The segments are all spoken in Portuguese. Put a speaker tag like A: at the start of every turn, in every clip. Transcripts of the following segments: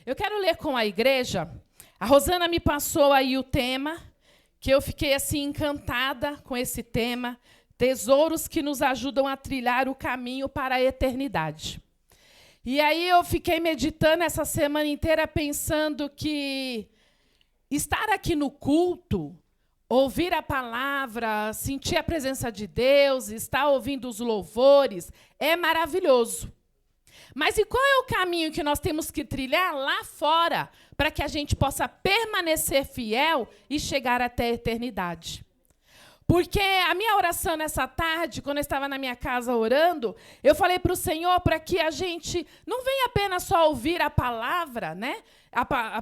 A: Eu quero ler com a igreja. A Rosana me passou aí o tema, que eu fiquei assim encantada com esse tema, tesouros que nos ajudam a trilhar o caminho para a eternidade. E aí eu fiquei meditando essa semana inteira pensando que estar aqui no culto, ouvir a palavra, sentir a presença de Deus, estar ouvindo os louvores, é maravilhoso. Mas e qual é o caminho que nós temos que trilhar lá fora para que a gente possa permanecer fiel e chegar até a eternidade? Porque a minha oração nessa tarde, quando eu estava na minha casa orando, eu falei para o Senhor para que a gente não venha apenas só ouvir a palavra, né?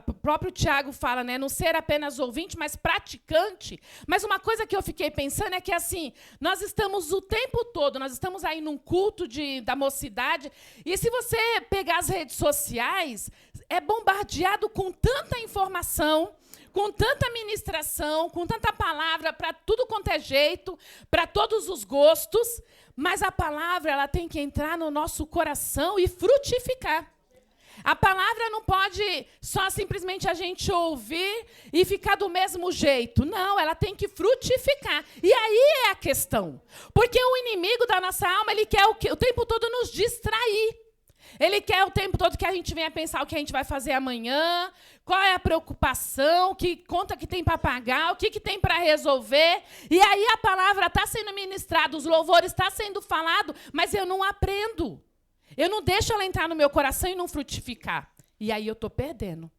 A: O próprio Tiago fala, né? Não ser apenas ouvinte, mas praticante. Mas uma coisa que eu fiquei pensando é que, assim, nós estamos o tempo todo, nós estamos aí num culto da mocidade, e se você pegar as redes sociais, é bombardeado com tanta informação, com tanta ministração, com tanta palavra para tudo quanto é jeito, para todos os gostos, mas a palavra ela tem que entrar no nosso coração e frutificar. A palavra não pode só simplesmente a gente ouvir e ficar do mesmo jeito. Não, ela tem que frutificar. E aí é a questão. Porque o inimigo da nossa alma, ele quer o tempo todo nos distrair. Ele quer o tempo todo que a gente venha pensar o que a gente vai fazer amanhã, qual é a preocupação, que conta que tem para pagar, o que tem para resolver. E aí a palavra está sendo ministrada, os louvores estão sendo falados, mas eu não aprendo. Eu não deixo ela entrar no meu coração e não frutificar. E aí eu estou perdendo.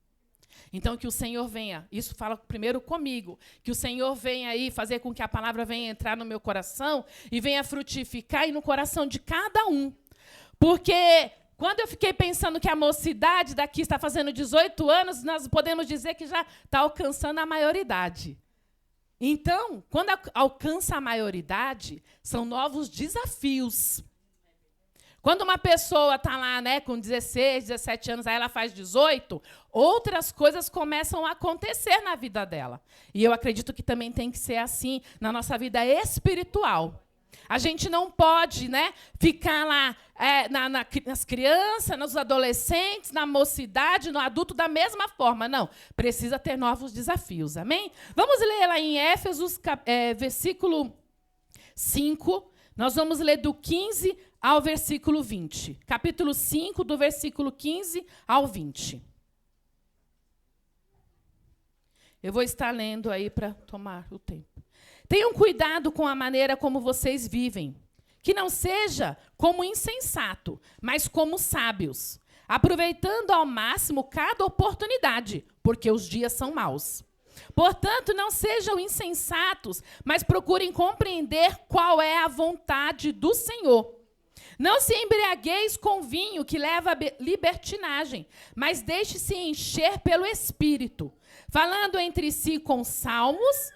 A: Então, que o Senhor venha, isso fala primeiro comigo, que o Senhor venha aí fazer com que a palavra venha entrar no meu coração e venha frutificar e no coração de cada um. Porque quando eu fiquei pensando que a mocidade daqui está fazendo 18 anos, nós podemos dizer que já está alcançando a maioridade. Então, quando alcança a maioridade, são novos desafios. Quando uma pessoa está lá, né, com 16, 17 anos, aí ela faz 18, outras coisas começam a acontecer na vida dela. E eu acredito que também tem que ser assim na nossa vida espiritual. A gente não pode, né, ficar lá nas crianças, nos adolescentes, na mocidade, no adulto, da mesma forma. Não, precisa ter novos desafios, amém? Vamos ler lá em Éfesos, versículo 5, nós vamos ler do 15 ao versículo 20. Capítulo 5, do versículo 15 ao 20. Eu vou estar lendo aí para tomar o tempo. Tenham cuidado com a maneira como vocês vivem, que não seja como insensato, mas como sábios, aproveitando ao máximo cada oportunidade, porque os dias são maus. Portanto, não sejam insensatos, mas procurem compreender qual é a vontade do Senhor. Não se embriagueis com vinho que leva à libertinagem, mas deixe-se encher pelo Espírito, falando entre si com salmos,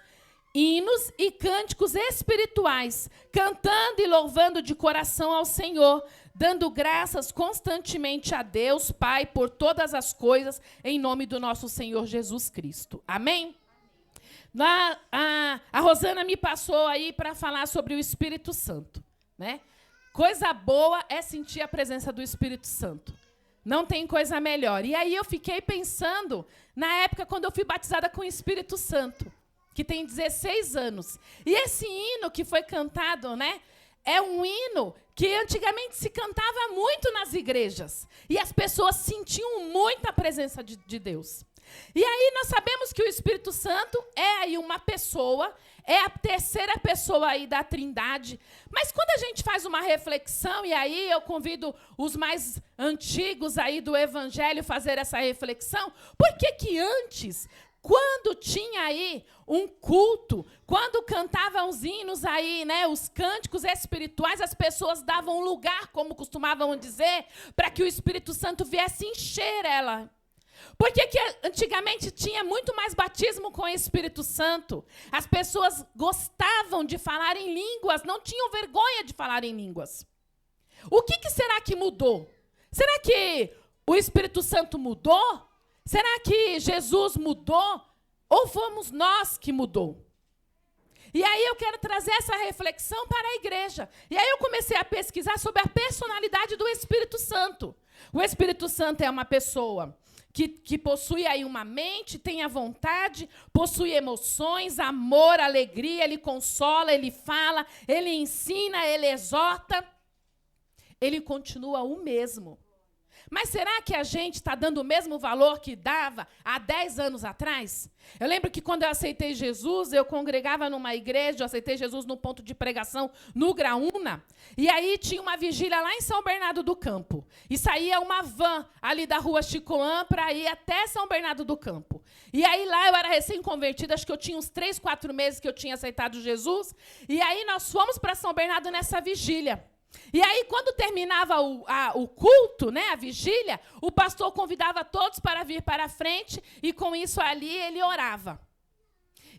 A: hinos e cânticos espirituais, cantando e louvando de coração ao Senhor, dando graças constantemente a Deus, Pai, por todas as coisas, em nome do nosso Senhor Jesus Cristo. Amém? A Rosana me passou aí para falar sobre o Espírito Santo, né? Coisa boa é sentir a presença do Espírito Santo. Não tem coisa melhor. E aí eu fiquei pensando na época quando eu fui batizada com o Espírito Santo, que tem 16 anos. E esse hino que foi cantado, né, é um hino que antigamente se cantava muito nas igrejas. E as pessoas sentiam muito a presença de Deus. E aí nós sabemos que o Espírito Santo é aí uma pessoa, é a terceira pessoa aí da Trindade. Mas quando a gente faz uma reflexão, e aí eu convido os mais antigos aí do Evangelho a fazer essa reflexão, por que antes, quando tinha aí um culto, quando cantavam os hinos aí, né, os cânticos espirituais, as pessoas davam lugar, como costumavam dizer, para que o Espírito Santo viesse encher ela. Por que antigamente tinha muito mais batismo com o Espírito Santo? As pessoas gostavam de falar em línguas, não tinham vergonha de falar em línguas. O que será que mudou? Será que o Espírito Santo mudou? Será que Jesus mudou? Ou fomos nós que mudou? E aí eu quero trazer essa reflexão para a igreja. E aí eu comecei a pesquisar sobre a personalidade do Espírito Santo. O Espírito Santo é uma pessoa que possui aí uma mente, tem a vontade, possui emoções, amor, alegria, ele consola, ele fala, ele ensina, ele exorta. Ele continua o mesmo. Mas será que a gente está dando o mesmo valor que dava há 10 anos atrás? Eu lembro que quando eu aceitei Jesus, eu congregava numa igreja, eu aceitei Jesus no ponto de pregação no Graúna, e aí tinha uma vigília lá em São Bernardo do Campo. E saía uma van ali da rua Chicoã para ir até São Bernardo do Campo. E aí lá eu era recém-convertida, acho que eu tinha uns 3, 4 meses que eu tinha aceitado Jesus, e aí nós fomos para São Bernardo nessa vigília. E aí, quando terminava o culto, né, a vigília, o pastor convidava todos para vir para a frente e, com isso ali, ele orava.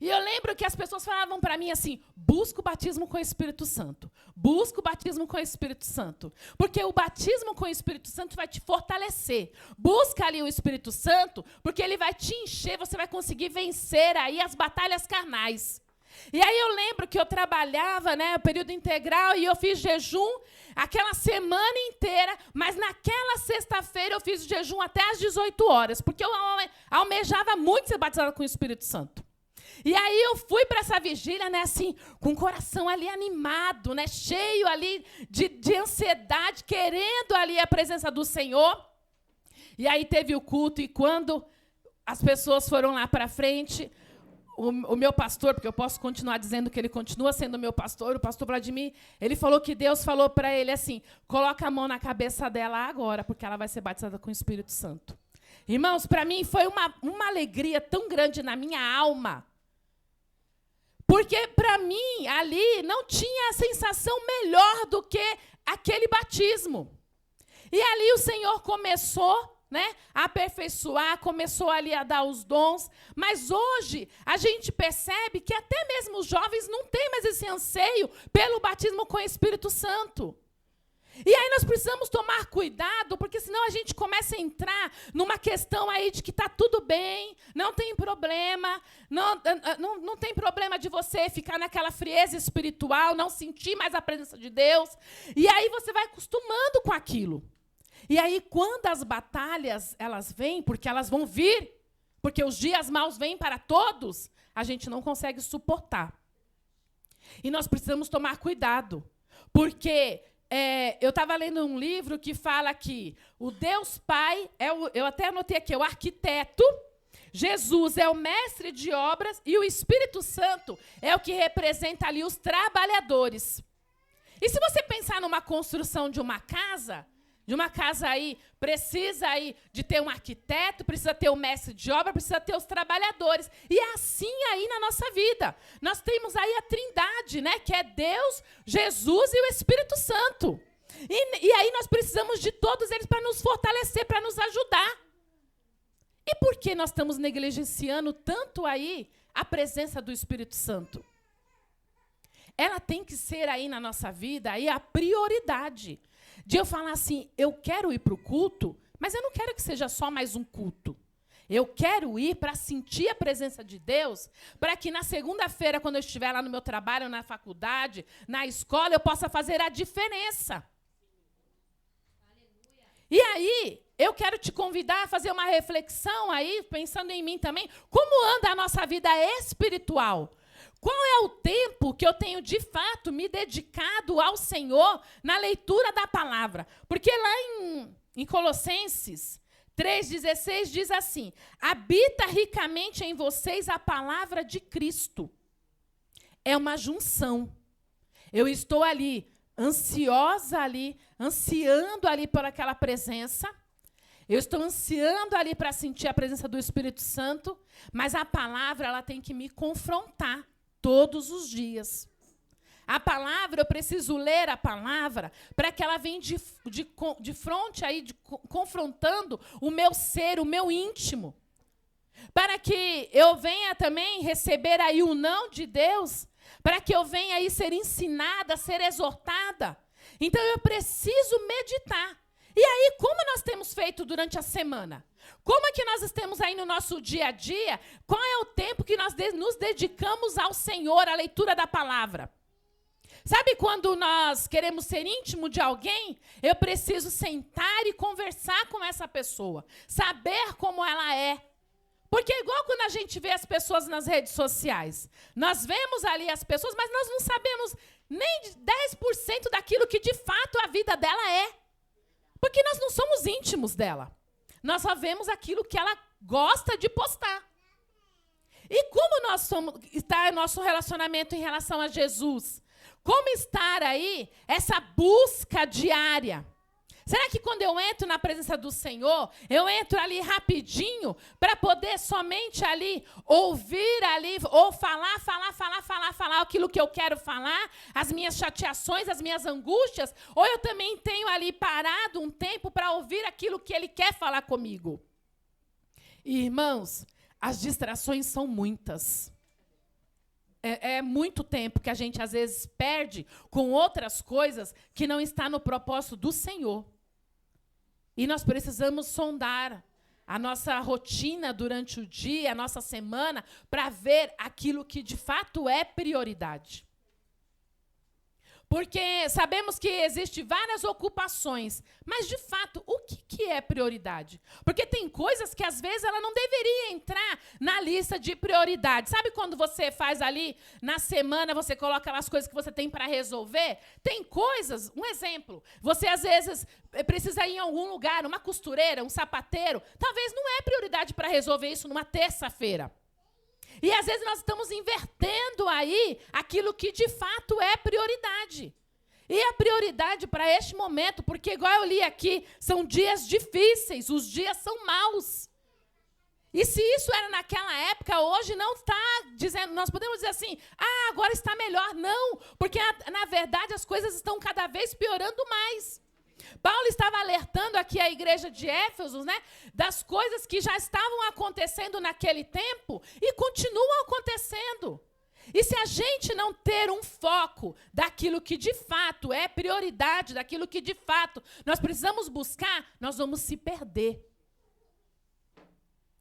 A: E eu lembro que as pessoas falavam para mim assim, busca o batismo com o Espírito Santo. Busca o batismo com o Espírito Santo. Porque o batismo com o Espírito Santo vai te fortalecer. Busca ali o Espírito Santo, porque ele vai te encher, você vai conseguir vencer aí as batalhas carnais. E aí eu lembro que eu trabalhava, né, período integral, e eu fiz jejum aquela semana inteira, mas naquela sexta-feira eu fiz o jejum até às 18 horas, porque eu almejava muito ser batizada com o Espírito Santo. E aí eu fui para essa vigília, né, assim, com o coração ali animado, né, cheio ali de ansiedade, querendo ali a presença do Senhor. E aí teve o culto, e quando as pessoas foram lá para frente, o meu pastor, porque eu posso continuar dizendo que ele continua sendo meu pastor, o pastor Vladimir, ele falou que Deus falou para ele assim, coloca a mão na cabeça dela agora, porque ela vai ser batizada com o Espírito Santo. Irmãos, para mim foi uma alegria tão grande na minha alma, porque para mim ali não tinha sensação melhor do que aquele batismo. E ali o Senhor começou, né, a aperfeiçoar, começou ali a dar os dons, mas hoje a gente percebe que até mesmo os jovens não têm mais esse anseio pelo batismo com o Espírito Santo. E aí nós precisamos tomar cuidado, porque senão a gente começa a entrar numa questão aí de que está tudo bem, não tem problema, não tem problema de você ficar naquela frieza espiritual, não sentir mais a presença de Deus, e aí você vai acostumando com aquilo. E aí, quando as batalhas, elas vêm, porque elas vão vir, porque os dias maus vêm para todos, a gente não consegue suportar. E nós precisamos tomar cuidado, porque eu estava lendo um livro que fala que o Deus Pai, eu até anotei aqui, é o arquiteto, Jesus é o mestre de obras e o Espírito Santo é o que representa ali os trabalhadores. E se você pensar numa construção de uma casa aí, precisa aí de ter um arquiteto, precisa ter um mestre de obra, precisa ter os trabalhadores. E é assim aí na nossa vida. Nós temos aí a Trindade, né, que é Deus, Jesus e o Espírito Santo. E aí nós precisamos de todos eles para nos fortalecer, para nos ajudar. E por que nós estamos negligenciando tanto aí a presença do Espírito Santo? Ela tem que ser aí na nossa vida aí a prioridade. De eu falar assim, eu quero ir para o culto, mas eu não quero que seja só mais um culto. Eu quero ir para sentir a presença de Deus, para que na segunda-feira, quando eu estiver lá no meu trabalho, na faculdade, na escola, eu possa fazer a diferença. E aí, eu quero te convidar a fazer uma reflexão aí, pensando em mim também, como anda a nossa vida espiritual? Qual é o tempo que eu tenho, de fato, me dedicado ao Senhor na leitura da palavra? Porque lá em Colossenses 3,16 diz assim, habita ricamente em vocês a palavra de Cristo. É uma junção. Eu estou ali, ansiosa ali, ansiando ali por aquela presença. Eu estou ansiando ali para sentir a presença do Espírito Santo, mas a palavra ela tem que me confrontar todos os dias. A palavra, eu preciso ler a palavra para que ela venha de frente aí, confrontando o meu ser, o meu íntimo. Para que eu venha também receber aí o não de Deus, para que eu venha aí ser ensinada, ser exortada. Então eu preciso meditar. E aí, como nós temos feito durante a semana? Como é que nós estamos aí no nosso dia a dia? Qual é o tempo que nós nos dedicamos ao Senhor, à leitura da palavra? Sabe quando nós queremos ser íntimo de alguém? Eu preciso sentar e conversar com essa pessoa, saber como ela é. Porque é igual quando a gente vê as pessoas nas redes sociais. Nós vemos ali as pessoas, mas nós não sabemos nem 10% daquilo que de fato a vida dela é. Porque nós não somos íntimos dela. Nós só vemos aquilo que ela gosta de postar. E como está o nosso relacionamento em relação a Jesus? Como estar aí essa busca diária? Será que quando eu entro na presença do Senhor, eu entro ali rapidinho para poder somente ali ouvir ali, ou falar aquilo que eu quero falar, as minhas chateações, as minhas angústias, ou eu também tenho ali parado um tempo para ouvir aquilo que Ele quer falar comigo? Irmãos, as distrações são muitas. É muito tempo que a gente, às vezes, perde com outras coisas que não está no propósito do Senhor. E nós precisamos sondar a nossa rotina durante o dia, a nossa semana, para ver aquilo que, de fato, é prioridade. Porque sabemos que existem várias ocupações, mas, de fato, o que é prioridade? Porque tem coisas que, às vezes, ela não deveria entrar na lista de prioridade. Sabe quando você faz ali, na semana, você coloca as coisas que você tem para resolver? Tem coisas, um exemplo, você, às vezes, precisa ir em algum lugar, uma costureira, um sapateiro, talvez não é prioridade para resolver isso numa terça-feira. E, às vezes, nós estamos invertendo aí aquilo que, de fato, é prioridade. E a prioridade para este momento, porque, igual eu li aqui, são dias difíceis, os dias são maus. E se isso era naquela época, hoje não está dizendo, nós podemos dizer assim, agora está melhor. Não, porque, na verdade, as coisas estão cada vez piorando mais. Paulo estava alertando aqui a igreja de Éfeso, né, das coisas que já estavam acontecendo naquele tempo e continuam acontecendo. E se a gente não ter um foco daquilo que de fato é prioridade, daquilo que de fato nós precisamos buscar, nós vamos se perder.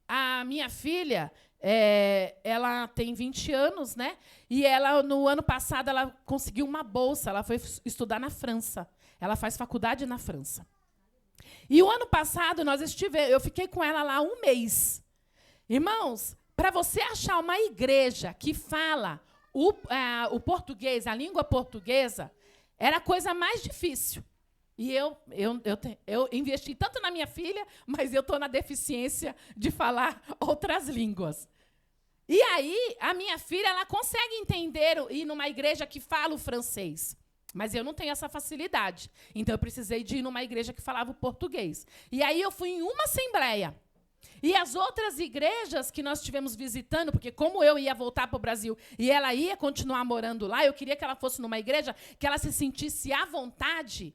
A: A minha filha, ela tem 20 anos, né? E ela, no ano passado, ela conseguiu uma bolsa, ela foi estudar na França. Ela faz faculdade na França. E o ano passado, eu fiquei com ela lá 1 mês. Irmãos, para você achar uma igreja que fala o português, a língua portuguesa, era a coisa mais difícil. E eu investi tanto na minha filha, mas eu estou na deficiência de falar outras línguas. E aí, a minha filha, ela consegue entender ir numa igreja que fala o francês. Mas eu não tenho essa facilidade. Então, eu precisei de ir numa igreja que falava o português. E aí, eu fui em uma assembleia. E as outras igrejas que nós estivemos visitando, porque como eu ia voltar para o Brasil e ela ia continuar morando lá, eu queria que ela fosse numa igreja que ela se sentisse à vontade.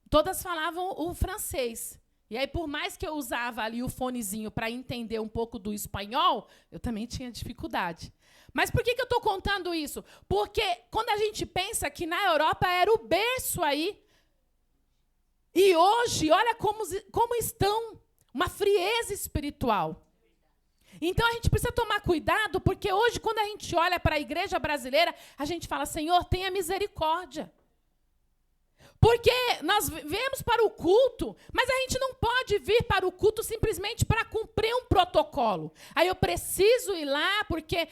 A: Todas falavam o francês. E aí, por mais que eu usava ali o fonezinho para entender um pouco do espanhol, eu também tinha dificuldade. Mas por que eu estou contando isso? Porque quando a gente pensa que na Europa era o berço aí, e hoje, olha como estão, uma frieza espiritual. Então, a gente precisa tomar cuidado, porque hoje, quando a gente olha para a igreja brasileira, a gente fala, Senhor, tenha misericórdia. Porque nós viemos para o culto, mas a gente não pode vir para o culto simplesmente para cumprir um protocolo. Aí eu preciso ir lá porque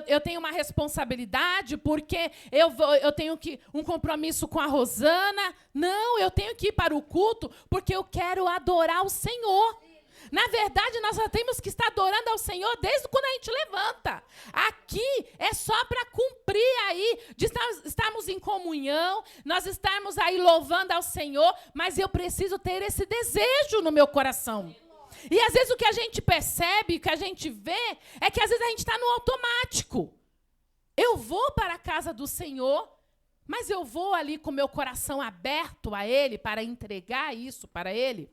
A: eu tenho uma responsabilidade, porque eu tenho um compromisso com a Rosana. Não, eu tenho que ir para o culto porque eu quero adorar o Senhor. Na verdade, nós só temos que estar adorando ao Senhor desde quando a gente levanta. Aqui é só para cumprir aí, de estarmos em comunhão, nós estarmos aí louvando ao Senhor, mas eu preciso ter esse desejo no meu coração. E às vezes o que a gente percebe, o que a gente vê, é que às vezes a gente está no automático. Eu vou para a casa do Senhor, mas eu vou ali com o meu coração aberto a Ele para entregar isso para Ele.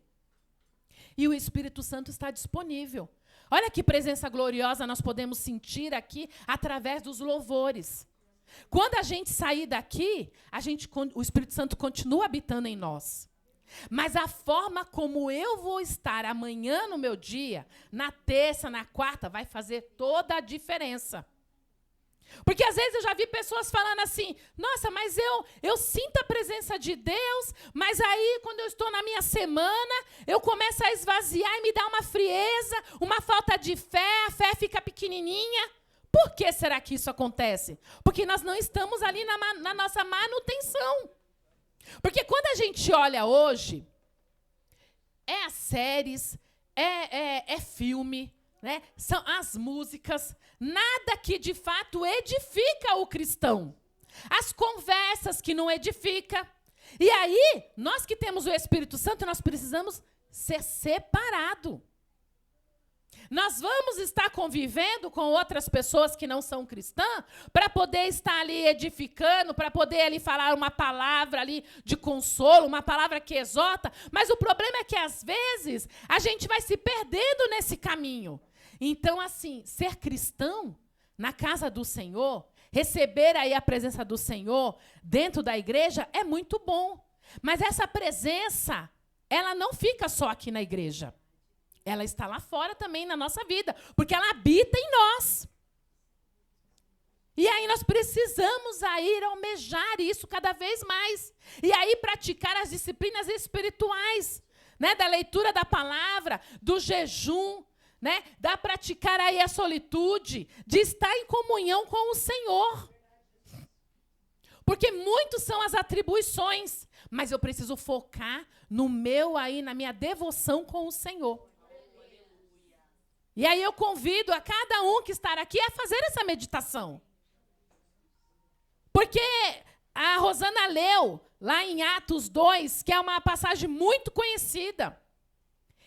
A: E o Espírito Santo está disponível. Olha que presença gloriosa nós podemos sentir aqui através dos louvores. Quando a gente sair daqui, o Espírito Santo continua habitando em nós. Mas a forma como eu vou estar amanhã no meu dia, na terça, na quarta, vai fazer toda a diferença. Porque às vezes eu já vi pessoas falando assim, nossa, mas eu sinto a presença de Deus, mas aí quando eu estou na minha semana, eu começo a esvaziar e me dá uma frieza, uma falta de fé, a fé fica pequenininha. Por que será que isso acontece? Porque nós não estamos ali na nossa manutenção. Porque quando a gente olha hoje, é as séries, é filme, né? São as músicas, nada que de fato edifica o cristão. As conversas que não edificam. E aí, nós que temos o Espírito Santo, nós precisamos ser separados. Nós vamos estar convivendo com outras pessoas que não são cristãs para poder estar ali edificando, para poder ali falar uma palavra ali de consolo, uma palavra que exorta. Mas o problema é que, às vezes, a gente vai se perdendo nesse caminho. Então, assim, ser cristão na casa do Senhor, receber aí a presença do Senhor dentro da igreja é muito bom. Mas essa presença, ela não fica só aqui na igreja. Ela está lá fora também na nossa vida, porque ela habita em nós. E aí nós precisamos aí almejar isso cada vez mais. E aí praticar as disciplinas espirituais, né? Da leitura da palavra, do jejum, né? Da praticar aí a solitude, de estar em comunhão com o Senhor. Porque muitos são as atribuições, mas eu preciso focar no meu aí, na minha devoção com o Senhor. E aí eu convido a cada um que está aqui a fazer essa meditação. Porque a Rosana leu lá em Atos 2, que é uma passagem muito conhecida.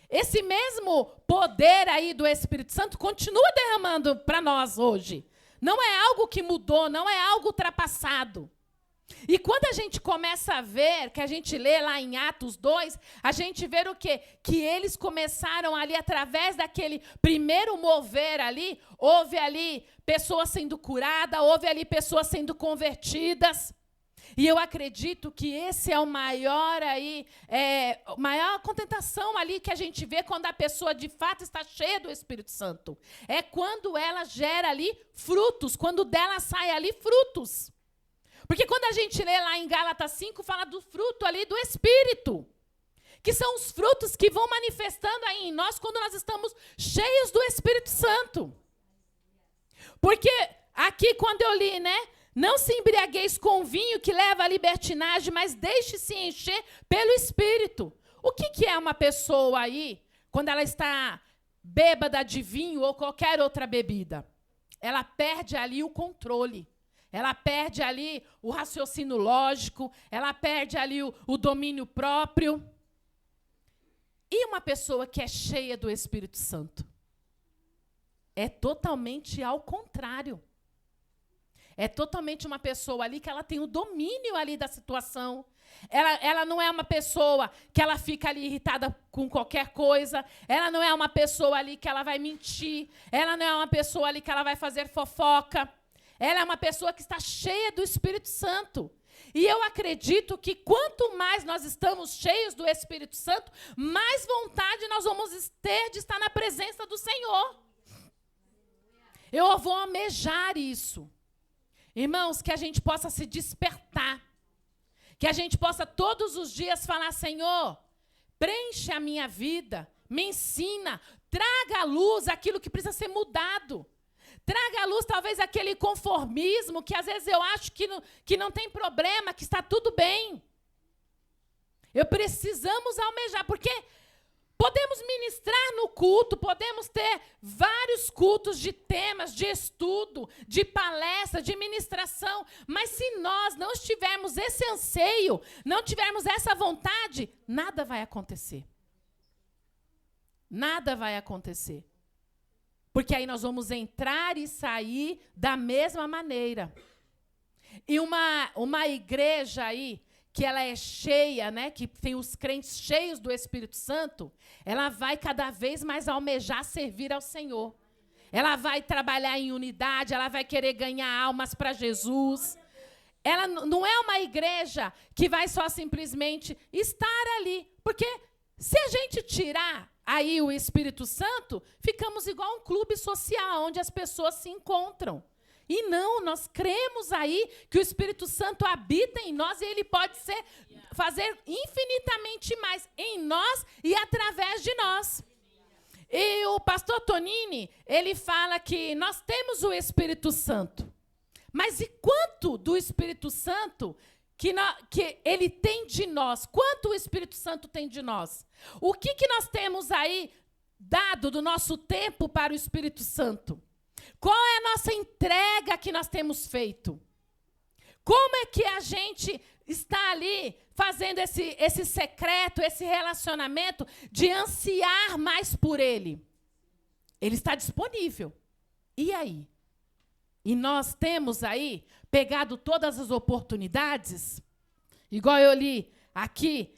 A: Esse mesmo poder aí do Espírito Santo continua derramando para nós hoje. Não é algo que mudou, não é algo ultrapassado. E quando a gente começa a ver, que a gente lê lá em Atos 2, a gente vê o quê? Que eles começaram ali, através daquele primeiro mover ali, houve ali pessoas sendo curadas, houve ali pessoas sendo convertidas. E eu acredito que esse é o maior aí, maior contentação ali que a gente vê quando a pessoa de fato está cheia do Espírito Santo. É quando ela gera ali frutos, quando dela sai ali frutos. Porque quando a gente lê lá em Gálatas 5, fala do fruto ali do Espírito. Que são os frutos que vão manifestando aí em nós quando nós estamos cheios do Espírito Santo. Porque aqui quando eu li, né? Não se embriagueis com vinho que leva à libertinagem, mas deixe-se encher pelo Espírito. O que é uma pessoa aí, quando ela está bêbada de vinho ou qualquer outra bebida? Ela perde ali o controle. Ela perde ali o raciocínio lógico, ela perde ali o domínio próprio. E uma pessoa que é cheia do Espírito Santo? É totalmente ao contrário. É totalmente uma pessoa ali que ela tem o domínio ali da situação. Ela não é uma pessoa que ela fica ali irritada com qualquer coisa. Ela não é uma pessoa ali que ela vai mentir. Ela não é uma pessoa ali que ela vai fazer fofoca. Ela é uma pessoa que está cheia do Espírito Santo. E eu acredito que quanto mais nós estamos cheios do Espírito Santo, mais vontade nós vamos ter de estar na presença do Senhor. Eu vou almejar isso. Irmãos, que a gente possa se despertar. Que a gente possa todos os dias falar, Senhor, preenche a minha vida, me ensina, traga à luz aquilo que precisa ser mudado. Traga à luz, talvez, aquele conformismo que, às vezes, eu acho que não tem problema, que está tudo bem. Precisamos almejar, porque podemos ministrar no culto, podemos ter vários cultos de temas, de estudo, de palestra, de ministração, mas se nós não tivermos esse anseio, não tivermos essa vontade, nada vai acontecer. Nada vai acontecer. Porque aí nós vamos entrar e sair da mesma maneira. E uma igreja aí, que ela é cheia, né, que tem os crentes cheios do Espírito Santo, ela vai cada vez mais almejar servir ao Senhor. Ela vai trabalhar em unidade, ela vai querer ganhar almas para Jesus. Ela não é uma igreja que vai só simplesmente estar ali. Porque se a gente tirar aí o Espírito Santo, ficamos igual um clube social, onde as pessoas se encontram. E não, nós cremos aí que o Espírito Santo habita em nós e ele pode fazer infinitamente mais em nós e através de nós. E o pastor Tonini, ele fala que nós temos o Espírito Santo. Mas e quanto do Espírito Santo que ele tem de nós? Quanto o Espírito Santo tem de nós? O que nós temos aí dado do nosso tempo para o Espírito Santo? Qual é a nossa entrega que nós temos feito? Como é que a gente está ali fazendo esse secreto, esse relacionamento de ansiar mais por Ele? Ele está disponível. E aí? E nós temos aí pegado todas as oportunidades, igual eu li aqui,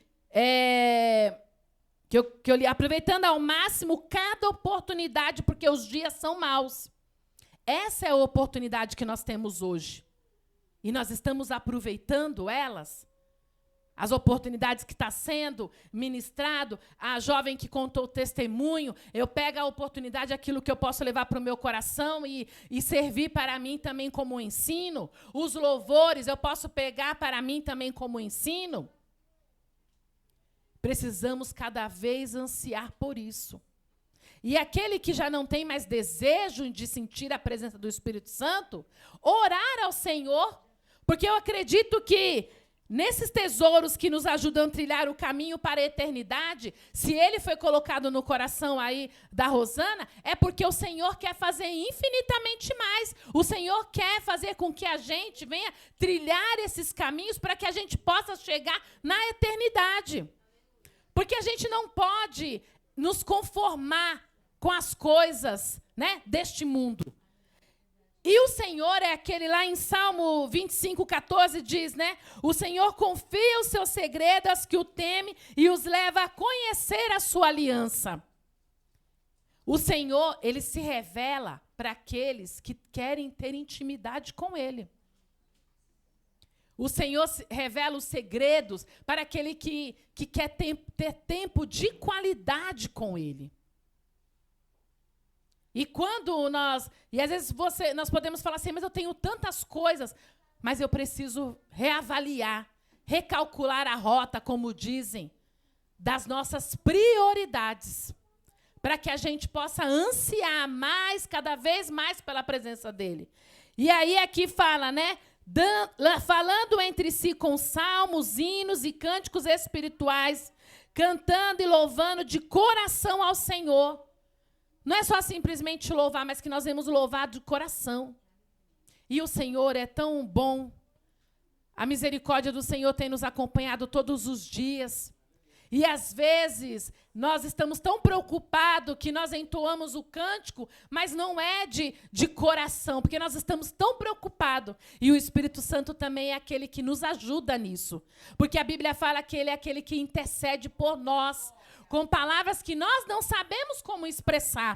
A: que eu li, aproveitando ao máximo cada oportunidade, porque os dias são maus. Essa é a oportunidade que nós temos hoje. E nós estamos aproveitando elas. As oportunidades que está sendo ministrado, a jovem que contou o testemunho, eu pego a oportunidade, aquilo que eu posso levar para o meu coração e servir para mim também como ensino. Os louvores eu posso pegar para mim também como ensino. Precisamos cada vez ansiar por isso. E aquele que já não tem mais desejo de sentir a presença do Espírito Santo, orar ao Senhor, porque eu acredito que nesses tesouros que nos ajudam a trilhar o caminho para a eternidade, se ele foi colocado no coração aí da Rosana, é porque o Senhor quer fazer infinitamente mais. O Senhor quer fazer com que a gente venha trilhar esses caminhos para que a gente possa chegar na eternidade. Porque a gente não pode nos conformar com as coisas, né, deste mundo. E o Senhor é aquele lá em Salmo 25:14 diz, né? O Senhor confia os seus segredos aos que o temem e os leva a conhecer a sua aliança. O Senhor, ele se revela para aqueles que querem ter intimidade com ele. O Senhor revela os segredos para aquele que quer ter tempo de qualidade com ele. E quando e às vezes nós podemos falar assim, mas eu tenho tantas coisas, mas eu preciso reavaliar, recalcular a rota, como dizem, das nossas prioridades, para que a gente possa ansiar mais, cada vez mais pela presença dele. E aí aqui fala, né? Falando entre si com salmos, hinos e cânticos espirituais, cantando e louvando de coração ao Senhor. Não é só simplesmente louvar, mas que nós vamos louvar de coração. E o Senhor é tão bom. A misericórdia do Senhor tem nos acompanhado todos os dias. E às vezes nós estamos tão preocupados que nós entoamos o cântico, mas não é de coração, porque nós estamos tão preocupados. E o Espírito Santo também é aquele que nos ajuda nisso. Porque a Bíblia fala que ele é aquele que intercede por nós, com palavras que nós não sabemos como expressar.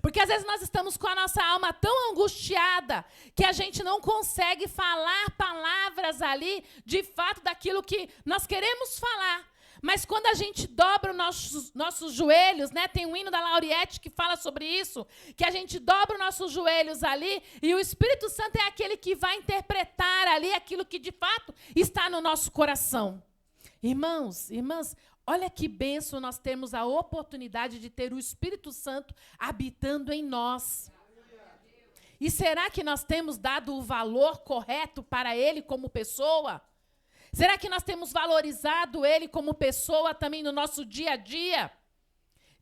A: Porque às vezes nós estamos com a nossa alma tão angustiada que a gente não consegue falar palavras ali, de fato, daquilo que nós queremos falar. Mas quando a gente dobra os nossos joelhos, né? Tem um hino da Lauriette que fala sobre isso, que a gente dobra os nossos joelhos ali e o Espírito Santo é aquele que vai interpretar ali aquilo que de fato está no nosso coração. Irmãos, irmãs, olha que bênção nós temos a oportunidade de ter o Espírito Santo habitando em nós. E será que nós temos dado o valor correto para ele como pessoa? Será que nós temos valorizado ele como pessoa também no nosso dia a dia?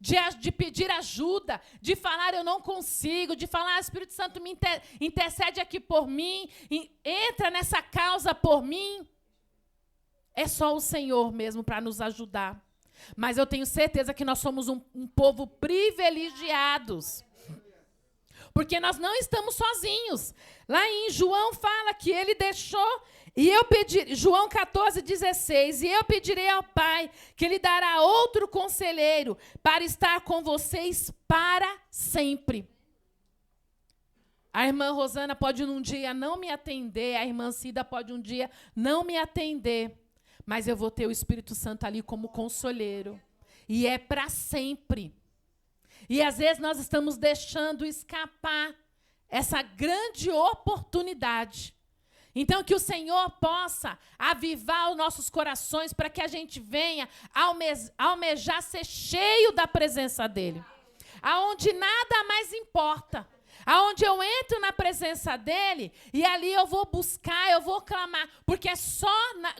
A: De pedir ajuda, de falar eu não consigo, de falar Espírito Santo me intercede aqui por mim, entra nessa causa por mim. É só o Senhor mesmo para nos ajudar. Mas eu tenho certeza que nós somos um povo privilegiados. Porque nós não estamos sozinhos. Lá em João fala que ele deixou, e eu pedirei, João 14:16, e eu pedirei ao Pai que ele dará outro conselheiro para estar com vocês para sempre. A irmã Rosana pode um dia não me atender, a irmã Cida pode um dia não me atender, mas eu vou ter o Espírito Santo ali como conselheiro. E é para sempre. E às vezes nós estamos deixando escapar essa grande oportunidade. Então, que o Senhor possa avivar os nossos corações para que a gente venha almejar ser cheio da presença dEle. Aonde nada mais importa. Aonde eu entro na presença dEle e ali eu vou buscar, eu vou clamar. Porque é só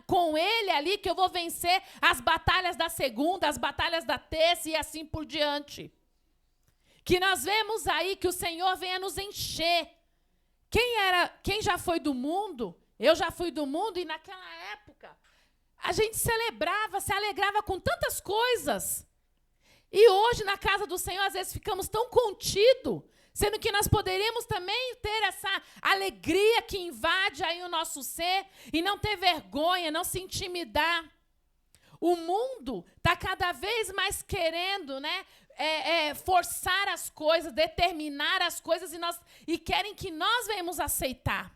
A: com Ele ali que eu vou vencer as batalhas da segunda, as batalhas da terça e assim por diante. Que nós vemos aí que o Senhor venha nos encher. Quem já foi do mundo, eu já fui do mundo, e naquela época a gente celebrava, se alegrava com tantas coisas. E hoje na casa do Senhor às vezes ficamos tão contidos, sendo que nós poderíamos também ter essa alegria que invade aí o nosso ser e não ter vergonha, não se intimidar. O mundo está cada vez mais querendo, né? Forçar as coisas, determinar as coisas e querem que nós venhamos aceitar.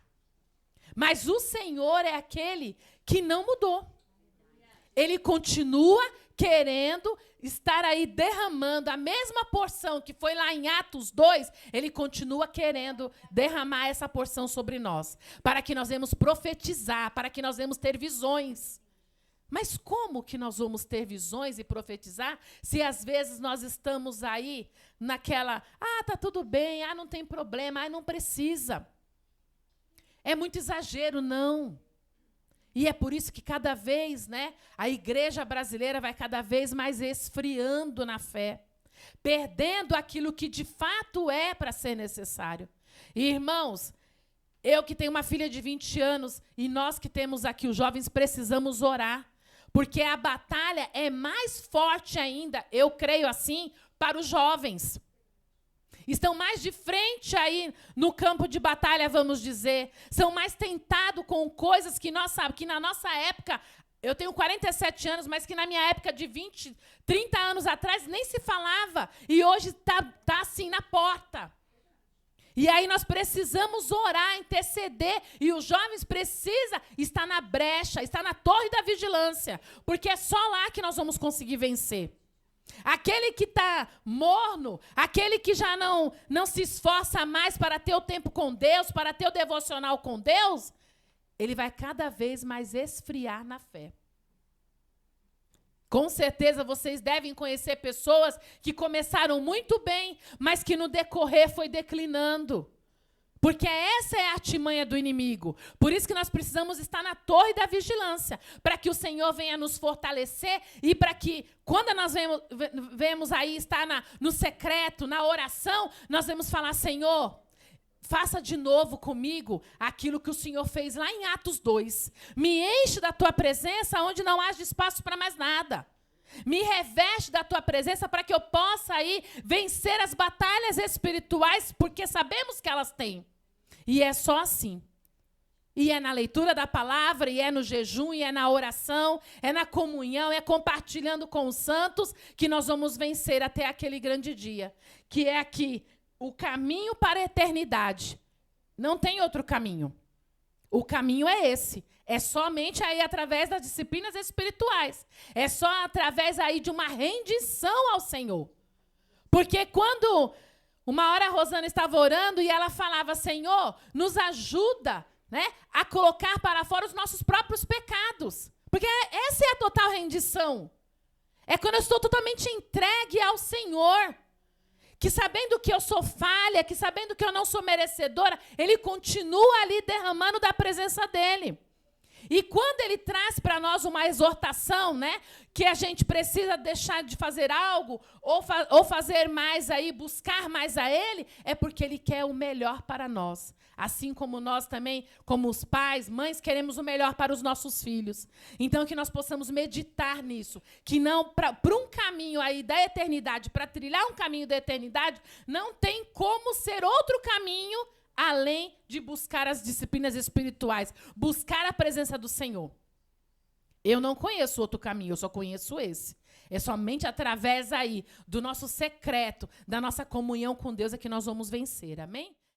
A: Mas o Senhor é aquele que não mudou. Ele continua querendo estar aí derramando a mesma porção que foi lá em Atos 2, ele continua querendo derramar essa porção sobre nós, para que nós venhamos profetizar, para que nós venhamos ter visões. Mas como que nós vamos ter visões e profetizar se às vezes nós estamos aí naquela, tá tudo bem, não tem problema, não precisa. É muito exagero, não. E é por isso que cada vez, né, a igreja brasileira vai cada vez mais esfriando na fé, perdendo aquilo que de fato é para ser necessário. E, irmãos, eu que tenho uma filha de 20 anos e nós que temos aqui os jovens precisamos orar. Porque a batalha é mais forte ainda, eu creio assim, para os jovens. Estão mais de frente aí no campo de batalha, vamos dizer. São mais tentados com coisas que nós sabemos, que na nossa época, eu tenho 47 anos, mas que na minha época de 20, 30 anos atrás nem se falava. E hoje está assim na porta. E aí nós precisamos orar, interceder, e os jovens precisam estar na brecha, estar na torre da vigilância, porque é só lá que nós vamos conseguir vencer. Aquele que está morno, aquele que já não se esforça mais para ter o tempo com Deus, para ter o devocional com Deus, ele vai cada vez mais esfriar na fé. Com certeza vocês devem conhecer pessoas que começaram muito bem, mas que no decorrer foi declinando. Porque essa é a artimanha do inimigo. Por isso que nós precisamos estar na torre da vigilância, para que o Senhor venha nos fortalecer e para que, quando nós vemos aí estar no secreto, na oração, nós vamos falar, Senhor, faça de novo comigo aquilo que o Senhor fez lá em Atos 2. Me enche da tua presença onde não haja espaço para mais nada. Me reveste da tua presença para que eu possa aí vencer as batalhas espirituais, porque sabemos que elas têm. E é só assim. E é na leitura da palavra, e é no jejum, e é na oração, é na comunhão, é compartilhando com os santos que nós vamos vencer até aquele grande dia, que é aqui o caminho para a eternidade. Não tem outro caminho. O caminho é esse. É somente aí através das disciplinas espirituais. É só através aí de uma rendição ao Senhor. Porque quando uma hora a Rosana estava orando e ela falava, Senhor, nos ajuda, né, a colocar para fora os nossos próprios pecados. Porque essa é a total rendição. É quando eu estou totalmente entregue ao Senhor. Que sabendo que eu sou falha, que sabendo que eu não sou merecedora, Ele continua ali derramando da presença dEle. E quando Ele traz para nós uma exortação, né, que a gente precisa deixar de fazer algo, ou fazer mais aí, buscar mais a Ele, é porque Ele quer o melhor para nós. Assim como nós também, como os pais, mães, queremos o melhor para os nossos filhos. Então, que nós possamos meditar nisso. Que não, para um caminho aí da eternidade, para trilhar um caminho da eternidade, não tem como ser outro caminho além de buscar as disciplinas espirituais, buscar a presença do Senhor. Eu não conheço outro caminho, eu só conheço esse. É somente através aí do nosso secreto, da nossa comunhão com Deus é que nós vamos vencer. Amém?